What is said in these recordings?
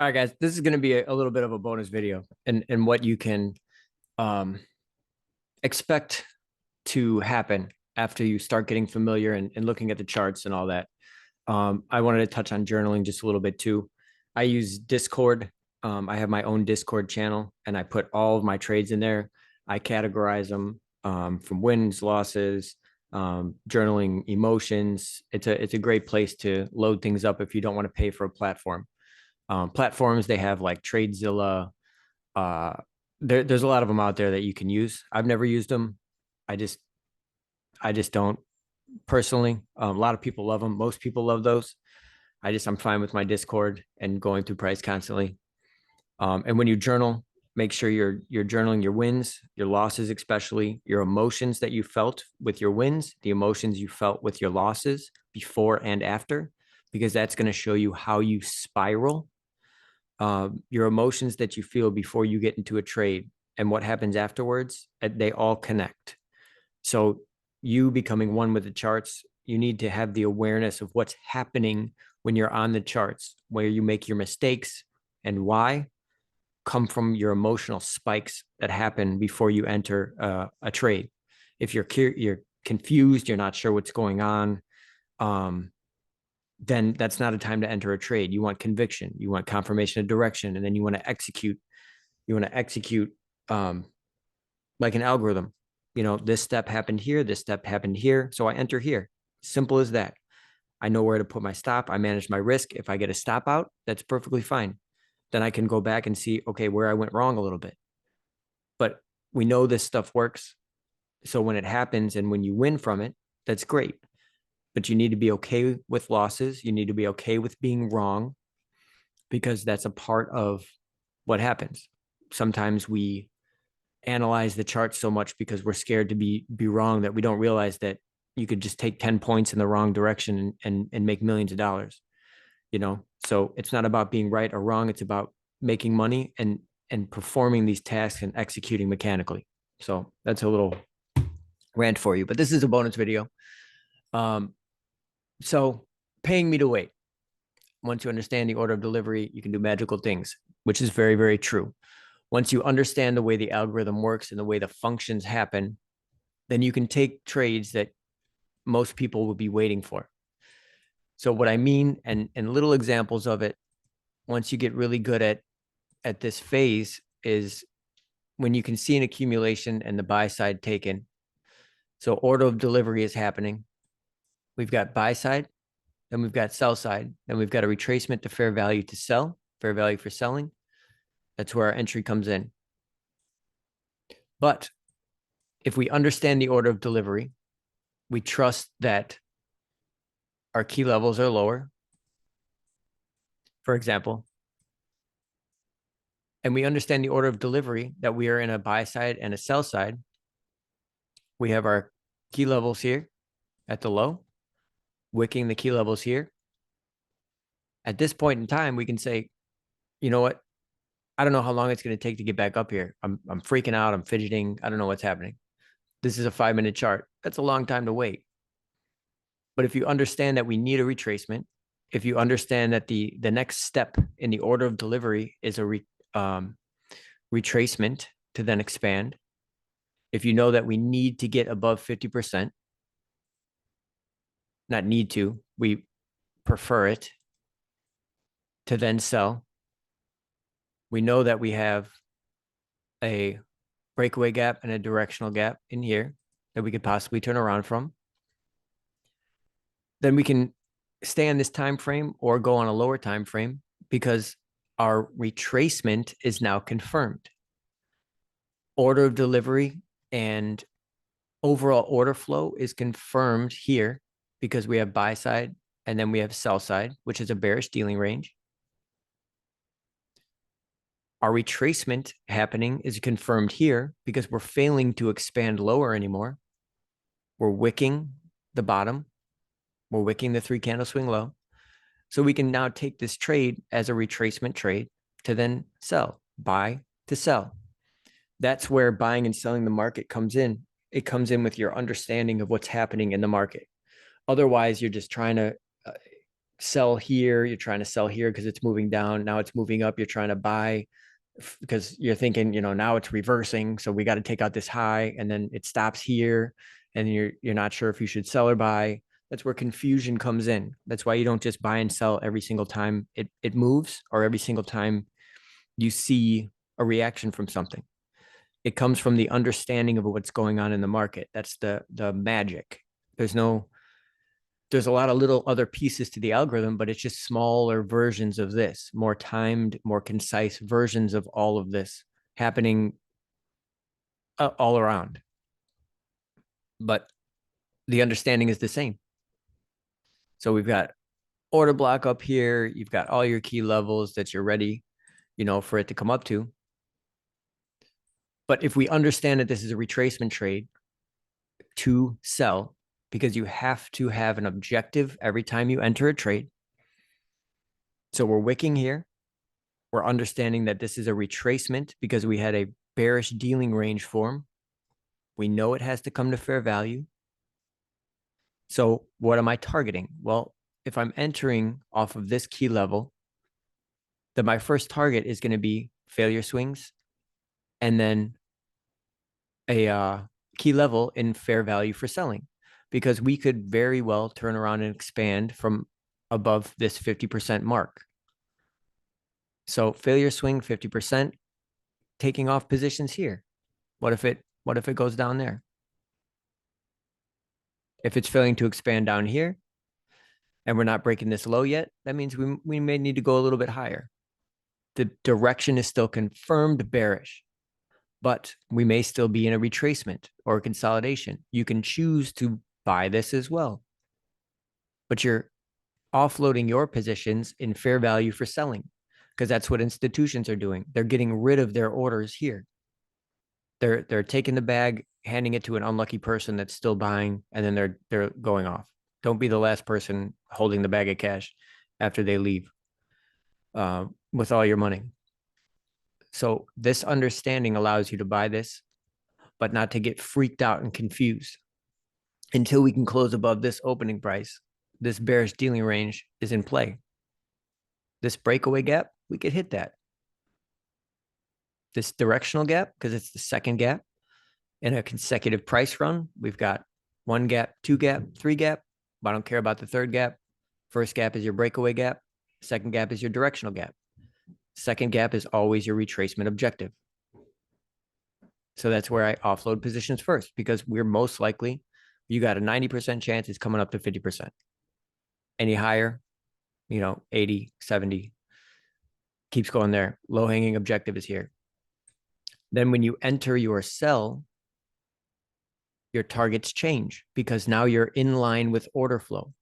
All right, guys, this is going to be a little bit of a bonus video and what you can um, expect to happen after you start getting familiar and looking at the charts and all that. I wanted to touch on journaling just a little bit too. I use Discord. I have my own Discord channel and I put all of my trades in there. I categorize them from wins, losses, journaling emotions. It's a great place to load things up if you don't want to pay for a platform. Platforms they have like Tradezilla. Uh, there's a lot of them out there that you can use. I've never used them. I just I just don't personally. A lot of people love them. Most people love those. I'm fine with my Discord and going through price constantly. And when you journal, make sure you're journaling your wins, your losses, especially your emotions that you felt with your wins, the emotions you felt with your losses before and after, because that's going to show you how you spiral. Your emotions that you feel before you get into a trade and what happens afterwards, they all connect. So you becoming one with the charts, you need to have the awareness of what's happening when you're on the charts, where you make your mistakes and why come from your emotional spikes that happen before you enter a trade. If you're confused, you're not sure what's going on, um, then that's not a time to enter a trade. You want conviction, you want confirmation of direction, and then you want to execute. You want to execute um, like an algorithm. This step happened here, this step happened here, so I enter here. Simple as that. I know where to put my stop. I manage my risk. If I get a stop out, that's perfectly fine. Then I can go back and see, okay, where I went wrong a little bit. But we know this stuff works. So when it happens and when you win from it, that's great. But you need to be okay with losses. You need to be okay with being wrong because that's a part of what happens. Sometimes we analyze the chart so much because we're scared to be wrong that we don't realize that you could just take 10 points in the wrong direction and make millions of dollars. So it's not about being right or wrong, it's about making money and performing these tasks and executing mechanically. So that's a little rant for you, but this is a bonus video. um so paying me to wait. Once you understand the order of delivery, you can do magical things, which is very, very true. Once you understand the way the algorithm works and the way the functions happen, then you can take trades that most people would be waiting for. So what I mean, and little examples of it, once you get really good at this phase, is when you can see an accumulation and the buy side taken. So order of delivery is happening. We've got buy side, then we've got sell side, then we've got a retracement to fair value to sell, fair value for selling. That's where our entry comes in. But if we understand the order of delivery, we trust that our key levels are lower, for example, and we understand the order of delivery that we are in a buy side and a sell side. We have our key levels here at the low, wicking the key levels here. At this point in time, we can say, you know what? I don't know how long it's going to take to get back up here. I'm freaking out. I'm fidgeting. I don't know what's happening. This is a 5-minute chart. That's a long time to wait. But if you understand that we need a retracement, if you understand that the next step in the order of delivery is a retracement to then expand, if you know that we need to get above 50%, not need to, we prefer it to then sell. We know that we have a breakaway gap and a directional gap in here that we could possibly turn around from. Then we can stay on this time frame or go on a lower time frame because our retracement is now confirmed. Order of delivery and overall order flow is confirmed here because we have buy side and then we have sell side, which is a bearish dealing range. Our retracement happening is confirmed here because we're failing to expand lower anymore. We're wicking the bottom. We're wicking the 3 candle swing low. So we can now take this trade as a retracement trade to then sell, buy to sell. That's where buying and selling the market comes in. It comes in with your understanding of what's happening in the market. Otherwise, you're just trying to sell here, you're trying to sell here because it's moving down. Now it's moving up, you're trying to buy because you're thinking, now it's reversing. So we got to take out this high, and then it stops here and you're not sure if you should sell or buy. That's where confusion comes in. That's why you don't just buy and sell every single time it moves, or every single time you see a reaction from something. It comes from the understanding of what's going on in the market. That's the magic. There's a lot of little other pieces to the algorithm, but it's just smaller versions of this, more timed, more concise versions of all of this happening all around. But the understanding is the same. So we've got order block up here. You've got all your key levels that you're ready, for it to come up to. But if we understand that this is a retracement trade to sell, because you have to have an objective every time you enter a trade. So we're wicking here. We're understanding that this is a retracement because we had a bearish dealing range form. We know it has to come to fair value. So what am I targeting? Well, if I'm entering off of this key level, then my first target is going to be failure swings, and then a key level in fair value for selling, because we could very well turn around and expand from above this 50% mark. So failure swing 50%, taking off positions here. What if it goes down there? If it's failing to expand down here and we're not breaking this low yet, that means we may need to go a little bit higher. The direction is still confirmed bearish, but we may still be in a retracement or a consolidation. You can choose to buy this as well, but you're offloading your positions in fair value for selling, because that's what institutions are doing. They're getting rid of their orders here. They're taking the bag, handing it to an unlucky person that's still buying, and then they're going off. Don't be the last person holding the bag of cash after they leave with all your money. So this understanding allows you to buy this, but not to get freaked out and confused. Until we can close above this opening price, this bearish dealing range is in play. This breakaway gap, we could hit that. This directional gap, because it's the second gap in a consecutive price run, we've got 1 gap, 2 gap, 3 gap, but I don't care about the third gap. First gap is your breakaway gap. Second gap is your directional gap. Second gap is always your retracement objective. So that's where I offload positions first, because we're most likely, you got a 90% chance it's coming up to 50%. Any higher, 80, 70, keeps going there. Low hanging objective is here. Then when you enter your sell, your targets change, because now you're in line with order flow.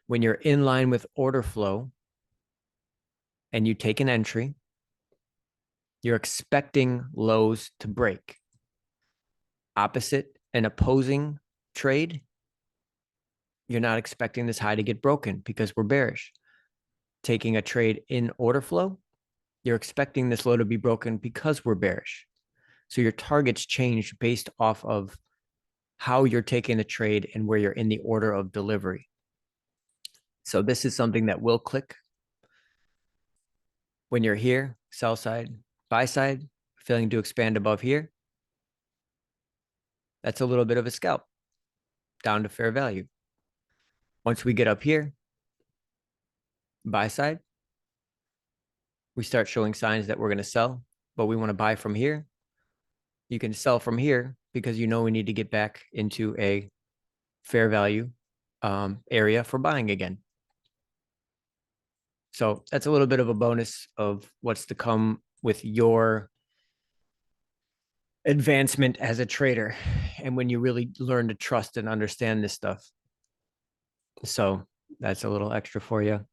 When you're in line with order flow and you take an entry, you're expecting lows to break. Opposite an opposing trade, you're not expecting this high to get broken because we're bearish. Taking a trade in order flow, you're expecting this low to be broken because we're bearish. So your targets change based off of how you're taking the trade and where you're in the order of delivery. So this is something that will click when you're here, sell side, buy side, failing to expand above here. That's a little bit of a scalp down to fair value. Once we get up here, buy side, we start showing signs that we're going to sell, but we want to buy from here. You can sell from here because we need to get back into a fair value area for buying again. So that's a little bit of a bonus of what's to come with your advancement as a trader, and when you really learn to trust and understand this stuff. So that's a little extra for you.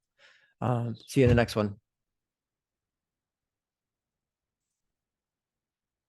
See you in the next one.